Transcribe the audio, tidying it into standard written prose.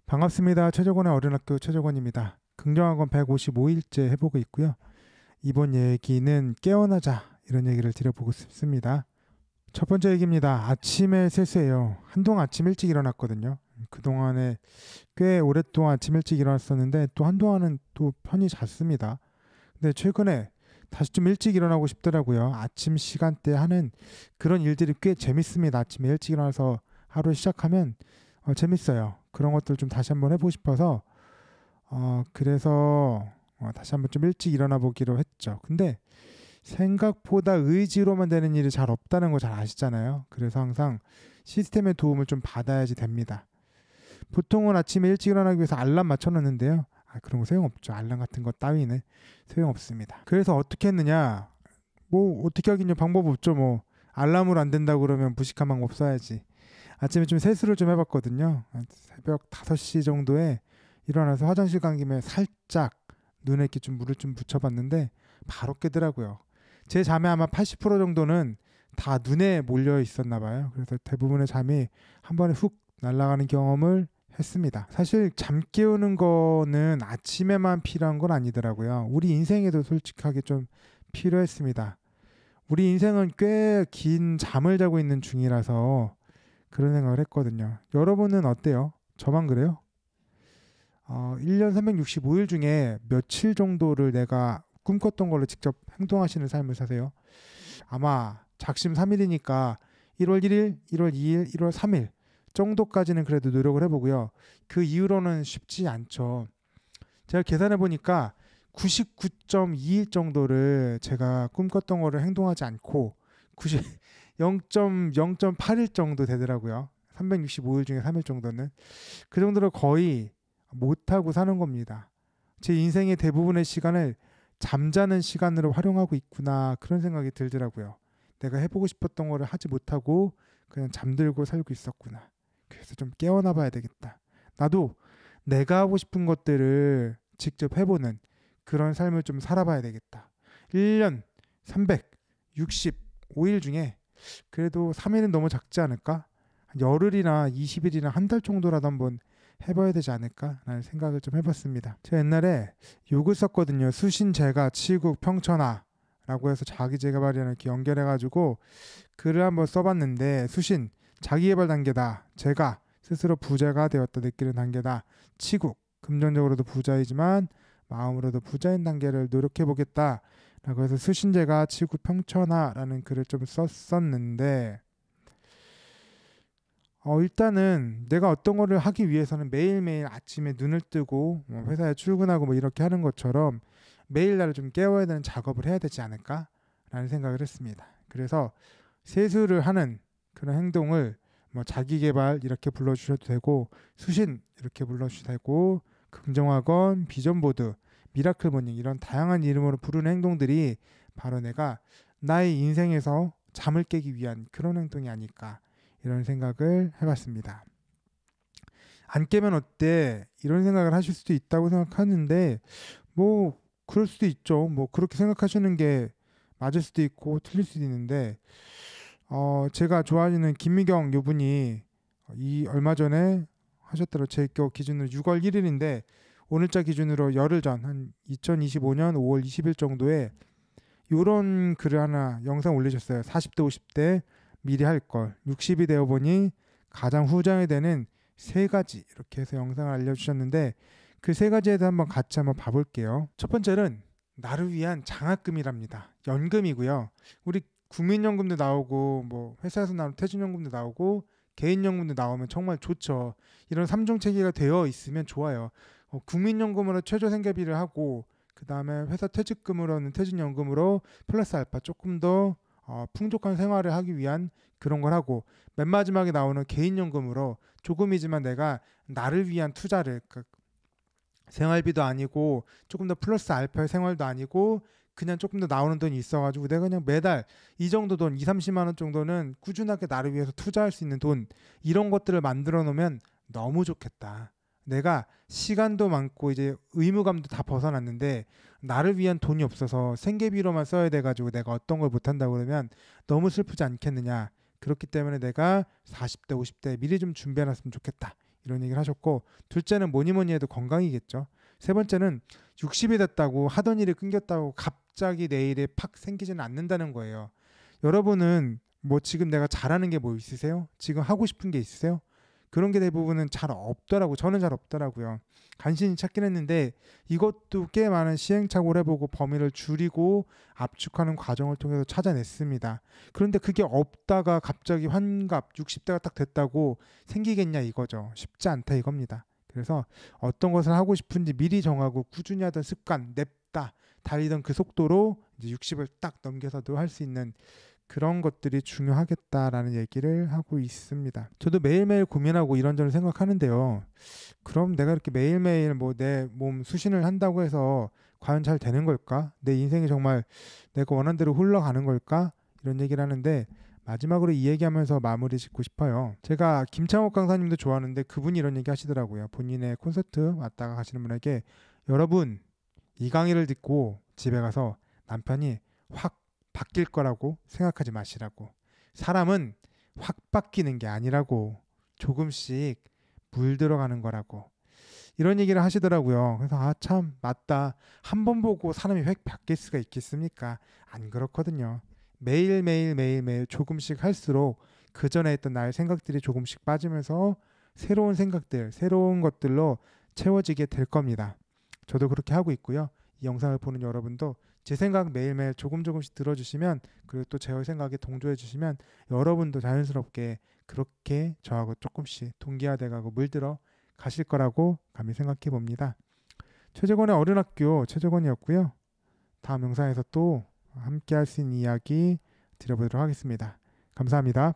반갑습니다. 최저권의 어린학교 최저권입니다. 긍정학원 155일째 해보고 있고요. 이번 얘기는 깨어나자 이런 얘기를 드려보고 싶습니다. 첫 번째 얘기입니다. 아침에 세수예요. 한동안 아침 일찍 일어났거든요. 그동안에 꽤 오랫동안 아침 일찍 일어났었는데 또 한동안은 또 편히 잤습니다. 근데 최근에 다시 좀 일찍 일어나고 싶더라고요. 아침 시간대 하는 그런 일들이 꽤 재밌습니다. 아침에 일찍 일어나서 하루 시작하면 재밌어요. 그런 것들 좀 다시 한번 해보고 싶어서 그래서 다시 한번 좀 일찍 일어나 보기로 했죠. 근데 생각보다 의지로만 되는 일이 잘 없다는 거 잘 아시잖아요. 그래서 항상 시스템의 도움을 좀 받아야지 됩니다. 보통은 아침에 일찍 일어나기 위해서 알람 맞춰놓는데요. 그런 거 소용없죠. 알람 같은 거 따위는 소용없습니다. 그래서 어떻게 했느냐? 뭐 어떻게 하긴요. 방법 없죠. 뭐 알람으로 안 된다고 그러면 무식한 방법 써야지. 아침에 좀 세수를 좀 해봤거든요. 새벽 5시 정도에 일어나서 화장실 간 김에 살짝 눈에 이렇게 좀 물을 좀 붙여봤는데 바로 깨더라고요. 제 잠의 아마 80% 정도는 다 눈에 몰려 있었나 봐요. 그래서 대부분의 잠이 한 번에 훅 날아가는 경험을 했습니다. 사실 잠 깨우는 거는 아침에만 필요한 건 아니더라고요. 우리 인생에도 솔직하게 좀 필요했습니다. 우리 인생은 꽤 긴 잠을 자고 있는 중이라서 그런 생각을 했거든요. 여러분은 어때요? 저만 그래요? 1년 365일 중에 며칠 정도를 내가 꿈꿨던 걸로 직접 행동하시는 삶을 사세요? 아마 작심 3일이니까 1월 1일, 1월 2일, 1월 3일 정도까지는 그래도 노력을 해보고요. 그 이후로는 쉽지 않죠. 제가 계산해 보니까 99.2일 정도를 제가 꿈꿨던 거를 행동하지 않고 0.8일 정도 되더라고요. 365일 중에 3일 정도는. 그 정도로 거의 못하고 사는 겁니다. 제 인생의 대부분의 시간을 잠자는 시간으로 활용하고 있구나 그런 생각이 들더라고요. 내가 해보고 싶었던 거를 하지 못하고 그냥 잠들고 살고 있었구나. 그래서 좀 깨어나 봐야 되겠다. 나도 내가 하고 싶은 것들을 직접 해보는 그런 삶을 좀 살아봐야 되겠다. 1년 365일 중에 그래도 3일은 너무 작지 않을까? 한 열흘이나 20일이나 한 달 정도라도 한번 해봐야 되지 않을까? 라는 생각을 좀 해봤습니다. 제가 옛날에 욕을 썼거든요. 수신제가 치국 평천하 라고 해서 자기재개발이랑 이렇게 연결해가지고 글을 한번 써봤는데 수신 자기개발 단계다. 제가 스스로 부자가 되었다 느끼는 단계다. 치국 금전적으로도 부자이지만 마음으로도 부자인 단계를 노력해보겠다 라고 해서 수신제가 치국 평천하라는 글을 좀 썼었는데 일단은 내가 어떤 거를 하기 위해서는 매일매일 아침에 눈을 뜨고 회사에 출근하고 뭐 이렇게 하는 것처럼 매일 나를 좀 깨워야 되는 작업을 해야 되지 않을까 라는 생각을 했습니다. 그래서 세수를 하는 그런 행동을 뭐 자기계발 이렇게 불러주셔도 되고 수신 이렇게 불러주셔도 되고 긍정학원, 비전보드, 미라클 모닝 이런 다양한 이름으로 부르는 행동들이 바로 내가 나의 인생에서 잠을 깨기 위한 그런 행동이 아닐까 이런 생각을 해봤습니다. 안 깨면 어때? 이런 생각을 하실 수도 있다고 생각하는데 뭐 그럴 수도 있죠. 뭐 그렇게 생각하시는 게 맞을 수도 있고 틀릴 수도 있는데 제가 좋아하는 김미경 요분이 얼마 전에 하셨더라고요. 제 기준으로 6월 1일인데 오늘자 기준으로 열흘 전 한 2025년 5월 20일 정도에 요런 글을 하나 영상 올리셨어요. 40대 50대 미리 할 걸 60이 되어 보니 가장 후장이 되는 세 가지 이렇게 해서 영상을 알려주셨는데 그 세 가지에 대해서 같이 한번 봐볼게요. 첫 번째는 나를 위한 장학금이랍니다. 연금이고요. 우리 국민연금도 나오고 뭐 회사에서 나오는 퇴직연금도 나오고 개인연금도 나오면 정말 좋죠. 이런 3종 체계가 되어 있으면 좋아요. 국민연금으로 최저생계비를 하고 그 다음에 회사 퇴직금으로는 퇴직연금으로 플러스 알파 조금 더 풍족한 생활을 하기 위한 그런 걸 하고 맨 마지막에 나오는 개인연금으로 조금이지만 내가 나를 위한 투자를 생활비도 아니고 조금 더 플러스 알파의 생활도 아니고 그냥 조금 더 나오는 돈이 있어가지고 내가 그냥 매달 이 정도 돈 2, 30만 원 정도는 꾸준하게 나를 위해서 투자할 수 있는 돈 이런 것들을 만들어 놓으면 너무 좋겠다. 내가 시간도 많고 이제 의무감도 다 벗어났는데 나를 위한 돈이 없어서 생계비로만 써야 돼가지고 내가 어떤 걸 못한다고 그러면 너무 슬프지 않겠느냐. 그렇기 때문에 내가 40대 50대 미리 좀 준비해놨으면 좋겠다 이런 얘기를 하셨고, 둘째는 뭐니 뭐니 해도 건강이겠죠. 세 번째는 60이 됐다고 하던 일이 끊겼다고 갑자기 내일에 팍 생기지는 않는다는 거예요. 여러분은 뭐 지금 내가 잘하는 게 뭐 있으세요? 지금 하고 싶은 게 있으세요? 그런 게 대부분은 잘 없더라고. 저는 잘 없더라고요. 간신히 찾긴 했는데 이것도 꽤 많은 시행착오를 해보고 범위를 줄이고 압축하는 과정을 통해서 찾아냈습니다. 그런데 그게 없다가 갑자기 환갑 60대가 딱 됐다고 생기겠냐 이거죠. 쉽지 않다 이겁니다. 그래서 어떤 것을 하고 싶은지 미리 정하고 꾸준히 하던 습관 냅다 달리던 그 속도로 이제 60을 딱 넘겨서도 할 수 있는 그런 것들이 중요하겠다라는 얘기를 하고 있습니다. 저도 매일매일 고민하고 이런저런 생각하는데요. 그럼 내가 이렇게 매일매일 뭐 내 몸 수신을 한다고 해서 과연 잘 되는 걸까? 내 인생이 정말 내가 원하는 대로 흘러가는 걸까? 이런 얘기를 하는데 마지막으로 이 얘기하면서 마무리 짓고 싶어요. 제가 김창옥 강사님도 좋아하는데 그분이 이런 얘기 하시더라고요. 본인의 콘서트 왔다가 가시는 분에게 여러분 이 강의를 듣고 집에 가서 남편이 확 바뀔 거라고 생각하지 마시라고. 사람은 확 바뀌는 게 아니라고. 조금씩 물들어가는 거라고. 이런 얘기를 하시더라고요. 그래서 아 참 맞다. 한 번 보고 사람이 획 바뀔 수가 있겠습니까? 안 그렇거든요. 매일매일 조금씩 할수록 그 전에 했던 나의 생각들이 조금씩 빠지면서 새로운 생각들, 새로운 것들로 채워지게 될 겁니다. 저도 그렇게 하고 있고요. 이 영상을 보는 여러분도 제 생각 매일매일 조금씩 들어주시면, 그리고 또 제 생각에 동조해 주시면 여러분도 자연스럽게 그렇게 저하고 조금씩 동기화돼가고 물들어 가실 거라고 감히 생각해 봅니다. 최재권의 어른학교 최재권이었고요. 다음 영상에서 또 함께 할 수 있는 이야기 드려보도록 하겠습니다. 감사합니다.